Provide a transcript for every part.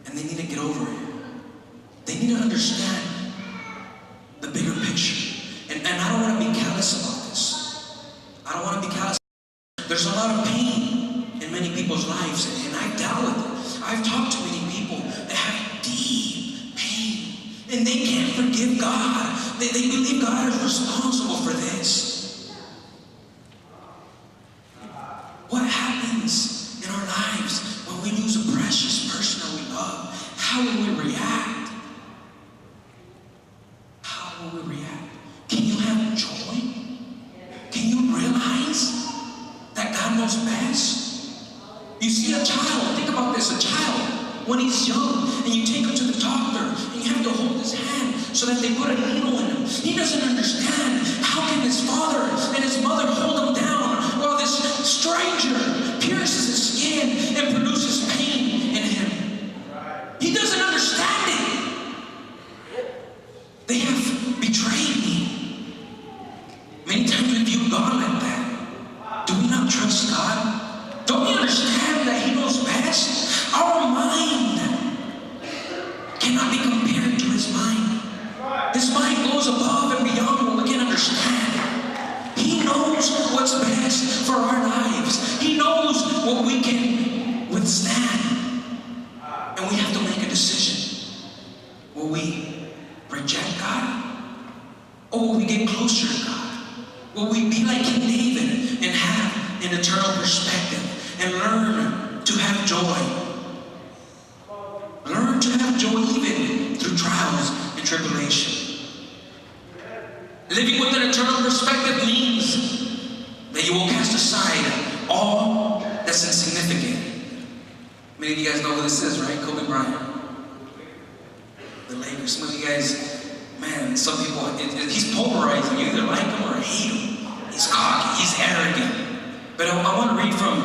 and they need to get over it. They need to understand the bigger picture. And I don't want to be callous about this. I don't want to be callous. There's a lot of pain in many people's lives, and I've dealt with it. I've talked to many people that have deep pain, and they can't forgive God. They believe God is responsible for this. What happens in our lives when we lose a precious person that we love? How will we react? How will we react? Can you have joy? Can you realize that God knows best? You see a child, think about this, a child, when he's young, and you take him to the doctor, and you have to hold his hand so that they put a needle in him. He doesn't understand how can his father and his mother hold him down while this stranger pierces his skin and produces pain in him. He doesn't understand it. They have betrayed me. Many times we view God like that. Do we not trust God? Don't we understand that He knows best? Our mind cannot be compared to His mind. His mind goes above and beyond what we can understand. He knows what's best for our lives. He knows what we can withstand. And we have to make a decision. Will we reject God? Or will we get closer to God? Will we be like King David and have an eternal perspective and learn to have joy? Learn to have joy even through trials and tribulation. Living with an eternal perspective means that you will cast aside all that's insignificant. Many of you guys know who this is, right? Kobe Bryant. The Lakers. Some of you guys, man, some people, he's polarizing. You either like him or hate him. He's cocky, he's arrogant. But I want to read from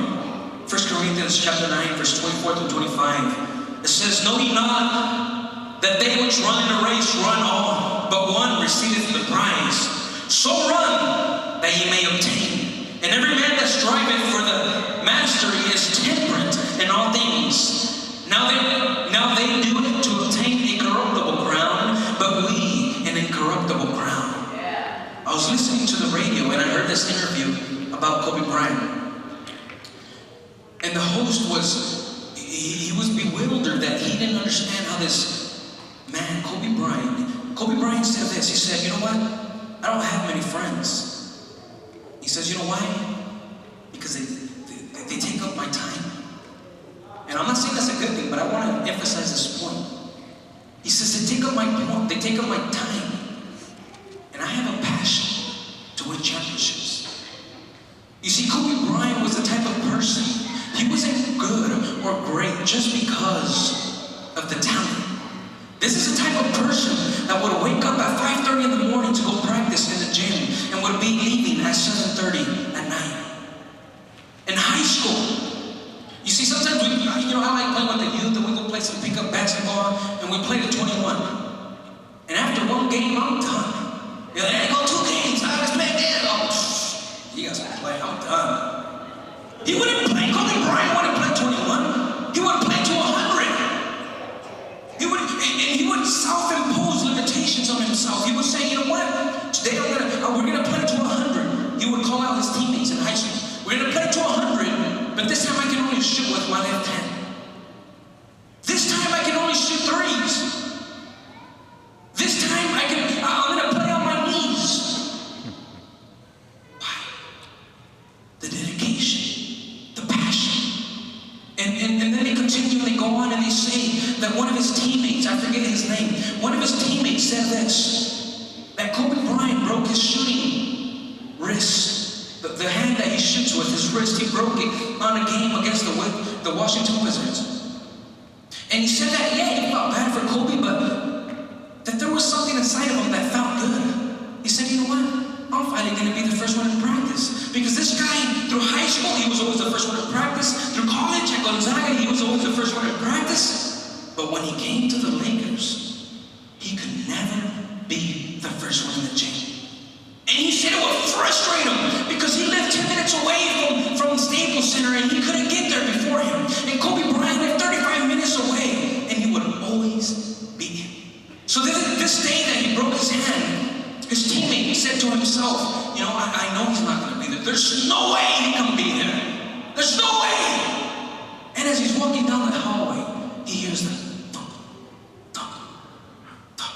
1 Corinthians chapter 9, verse 24 through 25. It says, "Know ye not that they which run in a race run all, but one receiveth the prize? So run that ye may obtain. And every man that striveth for the mastery is temperate in all things. Now they do it to obtain a corruptible crown, but we an incorruptible crown." I was listening to the radio and I heard this interview about Kobe Bryant. And the host he was bewildered that he didn't understand how this man, Kobe Bryant said this. He said, "You know what? I don't have many friends." He says, "You know why? Because they take up my time." And I'm not saying that's a good thing, but I want to emphasize this point. He says, they take up my time. And I have a passion to win championships. You see, Kobe Bryant was the type of person, he wasn't good or great just because of the talent. This is the type of person that would wake up at 5:30 in the morning to go practice in the gym and would be leaving at 7:30 at night. In high school, you see, sometimes I like playing with the youth and we go play some pickup basketball and we play the 21. And after one game, I'm done. You're like, "Hey, go 2 games. Let's play again." "Oh, you guys can play. I'm done." He wouldn't play. Kobe Bryant wouldn't play 21. He would play to 100. He would self-impose limitations on himself. He would say, "You know what? Today we're gonna play to 100." He would call out his teammates in high school. "We're gonna play to 100, but this time I can only shoot with my left hand. This time I can only shoot threes. This time I'm gonna play on my knees." Why? The dedication, the passion. And then they continually go on and they say that one of his teammates, I forget his name, one of his teammates said this, that Kobe Bryant broke his shooting wrist. The hand that he shoots with, his wrist, he broke it on a game against the Washington Wizards. And he said that, yeah, he felt bad for Kobe, but that there was something inside of him that felt good. He said, "You know what? I'm finally going to be the first one in practice." Because this guy, through high school, he was always the first one in practice. Through college at Gonzaga, he was always the first one in practice. But when he came to the Lakers, he could never be the first one in the gym. And he said it would frustrate him because he lived 10 minutes away from Staples Center and he couldn't get there before him. And Kobe Bryant lived 35 minutes away and he would to himself, I know he's not going to be there. There's no way he can be there. There's no way. And as he's walking down the hallway, he hears the thump, thump, thump.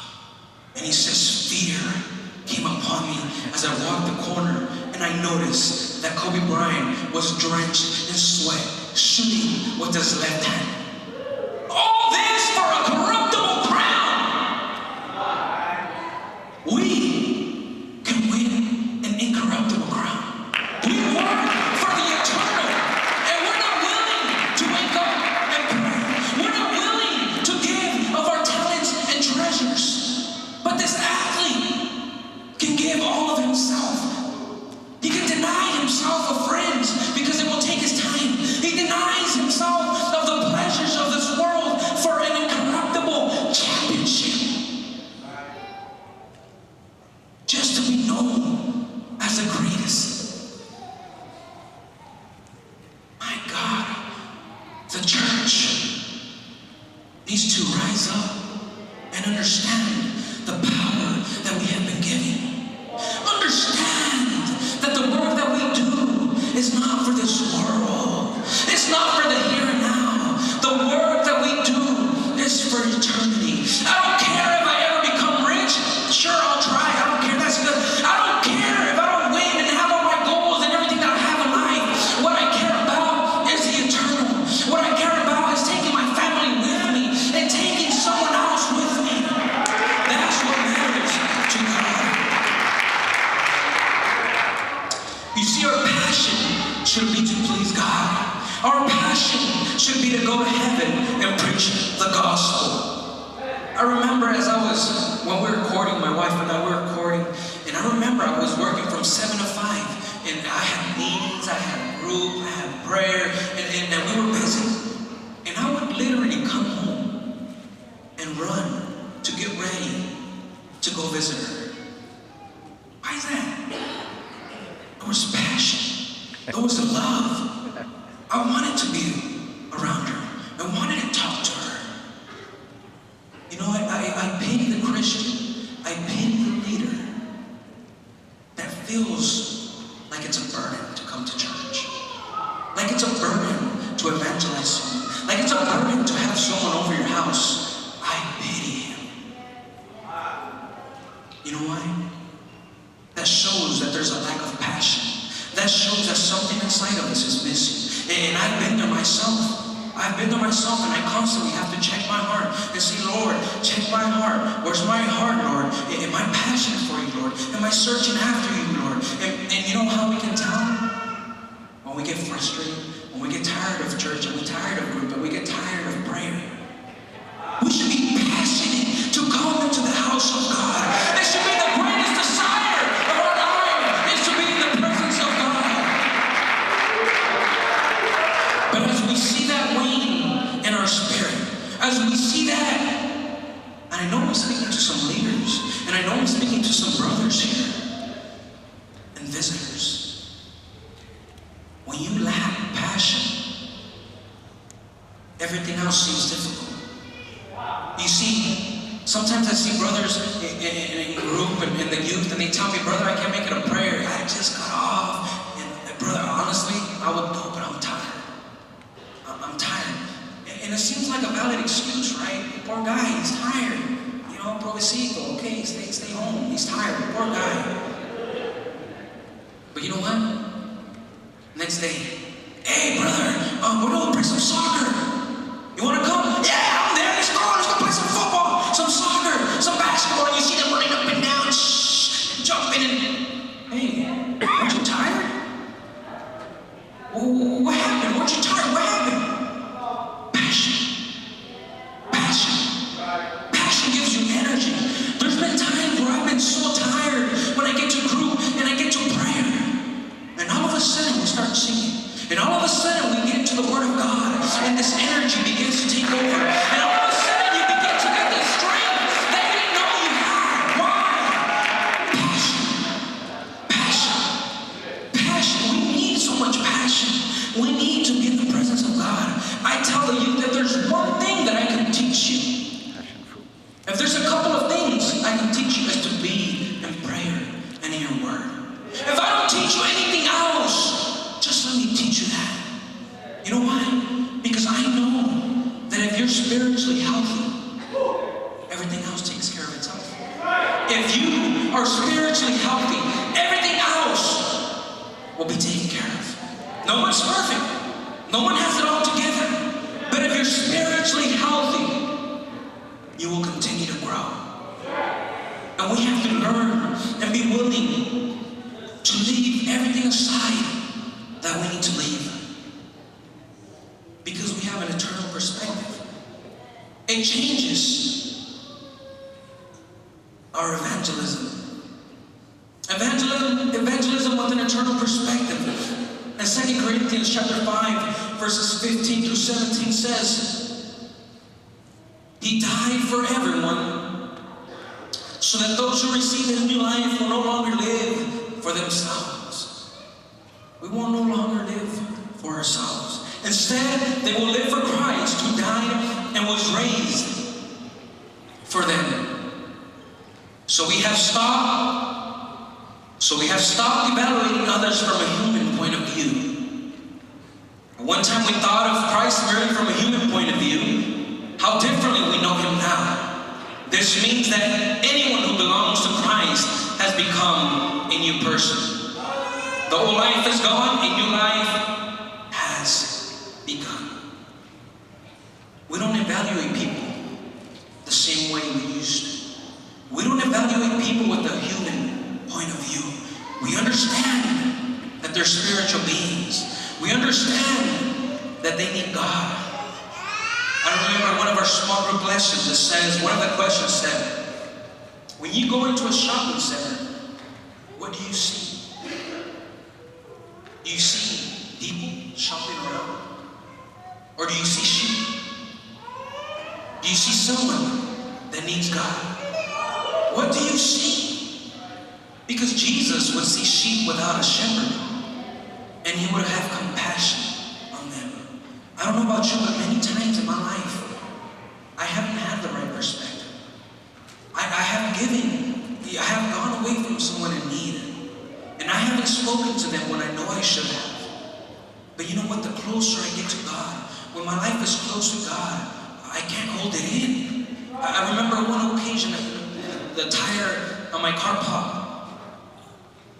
And he says, fear came upon me as I walked the corner, and I noticed that Kobe Bryant was drenched in sweat, shooting with his left hand. All this for a corruptible crown. We can win an incorruptible crown. We work for the eternal, and we're not willing to wake up and pray. We're not willing to give of our talents and treasures. But this athlete can give all of himself. He can deny himself of friends because it will take his time. He denies himself of the pleasures of this world for an incorruptible championship. Just to be known as the greatest. My God, the church needs to rise up and understand the power that we have been given. Understand that the work that we do is not for this world. It's not for the here and now. The work that we do is for eternity. I don't care if I ever become rich. Sure, I'll try. I don't care. That's good. I don't care if I don't win and have all my goals and everything that I have in life. What I care about is the eternal. What I care about is taking my family with me and taking someone else with me. That's what matters to God. You see, our passion should be to please God. Our passion should be to go to heaven and preach the gospel. I remember when we were courting, my wife and I were courting, and I remember I was working from 7 to 5, and I had meetings, I had group, I had prayer, and we were busy. And I would literally come home and run to get ready to go visit her. Why is that? There was passion. There was love. I wanted to be around her. I wanted to talk to her. I pity the Christian. I pity the leader that feels like it's a burden to come to church. Like it's a burden to evangelize someone. Like it's a burden to have someone over your house. I pity him. You know why? That shows that there's a lack of passion. That shows that something inside of us is missing. And I've been there myself. And I constantly have to check my heart and say, Lord, check my heart. Where's my heart, Lord? Am I passionate for you, Lord? Am I searching after you, Lord? And you know how we can tell? When we get frustrated, when we get tired of church, and we're tired of group, and we get tired of prayer. We should be passionate to come into the house of God. It should be the greatest desire of our life is to be in the presence of God. But as we see that wane in our spirit, as we see that, and I know I'm speaking to some leaders, and I know I'm speaking to some brothers here, and visitors, when you lack passion, everything else seems difficult. You see, sometimes I see brothers in a group and in the youth, and they tell me, brother, I can't make it a prayer. I just got off. And brother, honestly, I would go, but I'm tired. I'm tired. And it seems like a valid excuse, right? Poor guy, he's tired. Pobrecito, okay, stay home. He's tired, poor guy. But you know what? Next day, hey brother, we're gonna play some soccer. You wanna come? Yeah, I'm there. Let's go play some football, some soccer, some basketball. And you see them running up and down, jumping and hey, aren't you tired? What happened? Weren't you tired? What happened? Passion gives you energy. There's been times where I've been so tired when I get to group and I get to prayer. And all of a sudden we start singing. And all of a sudden we get into the Word of God. And the you're spiritually healthy, everything else takes care of itself. If you are spiritually healthy, everything else will be taken care of. No one's perfect. No one has it all together. But if you're spiritually healthy, you will continue to grow. And we have to learn and be willing to leave everything aside that we need to leave. Because we have an eternal perspective. It changes our evangelism. Evangelism with an eternal perspective. And 2 Corinthians chapter 5, verses 15 through 17 says, He died for everyone, so that those who receive His new life will no longer live for themselves. We will no longer live for ourselves. Instead, they will live for Christ, who died and was raised for them. So we have stopped evaluating others from a human point of view. At one time we thought of Christ merely from a human point of view. How differently we know Him now. This means that anyone who belongs to Christ has become a new person. The old life is gone, a new life has begun. We don't evaluate people the same way we used to. We don't evaluate people with a human point of view. We understand that they're spiritual beings. We understand that they need God. I remember one of our small group lessons that says, one of the questions said, when you go into a shopping center, what do you see? Do you see people shopping around? Or do you see sheep? Do you see someone that needs God? What do you see? Because Jesus would see sheep without a shepherd, and He would have compassion on them. I don't know about you, but many times in my life, I haven't had the right perspective. I have gone away from someone in need, and I haven't spoken to them when I know I should have. But you know what? The closer I get to God, when my life is close to God, I can't hold it in. I remember one occasion, the tire on my car popped,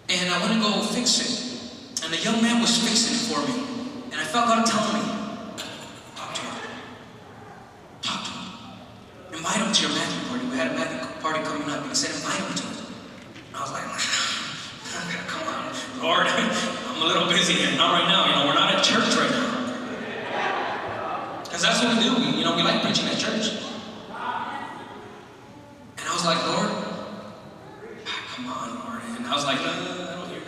and I went to go fix it, and the young man was fixing it for me, and I felt God telling me, talk to him, invite him to your Matthew party. We had a Matthew party coming up, and He said, invite him to it. And I was like, come on, Lord, I'm a little busy here, not right now, we're not at church right now. Because that's what we do, we like preaching at church. And I was like, Lord, come on, Lord. And I was like, I don't hear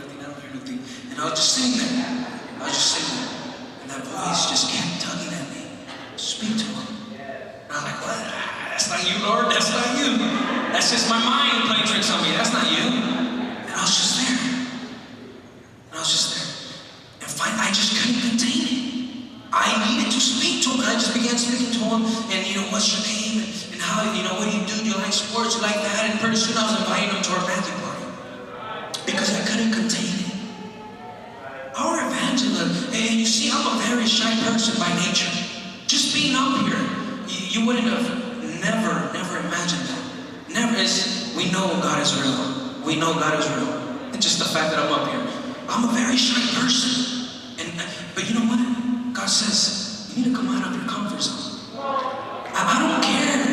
nothing. And I was just sitting there. And that voice just kept tugging at me. Speak to him. And I was like, what? That's not you, Lord. That's not you. That's just my mind playing tricks on me. That's not you. And I was just there. And finally, I just couldn't contain it. I needed to speak to him. And I just began speaking to him. And, what's your name? And how, what do you do? Do you like sports? You like that? And pretty soon I was inviting him to our Matthew party. Because I couldn't contain it. Our evangelism, and you see, I'm a very shy person by nature. Just being up here, you wouldn't have never imagined that. Never is, we know God is real. We know God is real. It's just the fact that I'm up here. I'm a very shy person. But you know what? God says, you need to come out of your comfort zone. I don't care